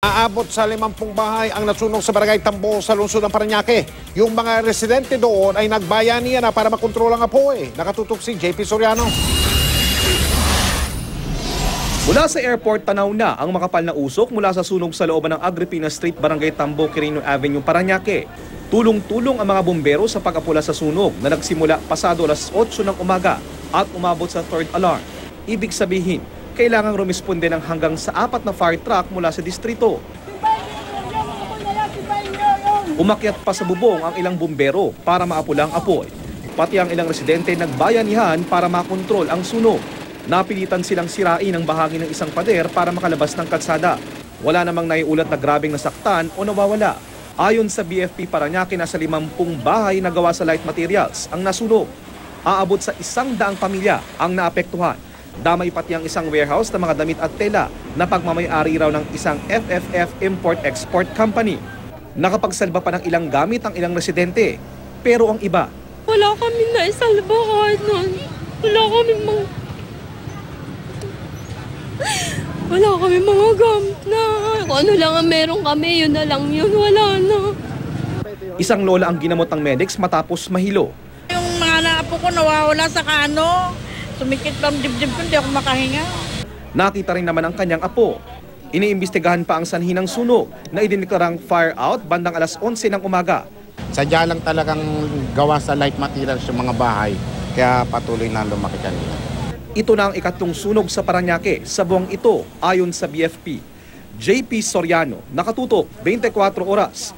Aabot sa 50 bahay ang nasunog sa Barangay Tambo sa lungsod ng Parañaque. Yung mga residente doon ay nagbayanihan na para makontrol ang apoy. Nakatutok si JP Soriano. Mula sa airport, tanaw na ang makapal na usok mula sa sunog sa looban ng Agripina Street, Barangay Tambo, Quirino Avenue, Parañaque. Tulong-tulong ang mga bumbero sa pag-apula sa sunog na nagsimula pasado alas 8 ng umaga at umabot sa third alarm. Ibig sabihin, kailangang rumisponde ng hanggang sa 4 na fire truck mula sa distrito. Umakyat pa sa bubong ang ilang bumbero para maapula ang apoy. Pati ang ilang residente nagbayanihan para makontrol ang sunog. Napilitan silang sirain ang bahagi ng isang pader para makalabas ng kalsada. Wala namang naiulat na grabeng nasaktan o nawawala. Ayon sa BFP Parañaque, nasa 50 bahay na gawa sa light materials ang nasunog. Aabot sa 100 pamilya ang naapektuhan. Damay pati ang isang warehouse na mga damit at tela na pagmamay-ari raw ng isang FFF Import-Export Company. Nakapagsalba pa ng ilang gamit ang ilang residente. Pero ang iba, wala kami na isalba kahit nun. Wala kami mga gamit na. Kung ano lang ang meron kami, yun na lang yun. Wala na. isang lola ang ginamot ng medics matapos mahilo. Yung mga naapo ko nawawala sa kano. Sumikit pa ang dibdib ko, hindi ako makahinga. Nakita rin naman ang kanyang apo. Iniimbestigahan pa ang sanhi ng sunog na idineklarang fire out bandang alas 11 ng umaga. Sadya lang talagang gawa sa light materials yung mga bahay, kaya patuloy na lumaki kanina. Ito na ang ikatlong sunog sa Parañaque sa buwang ito ayon sa BFP. JP Soriano, nakatutok 24 oras.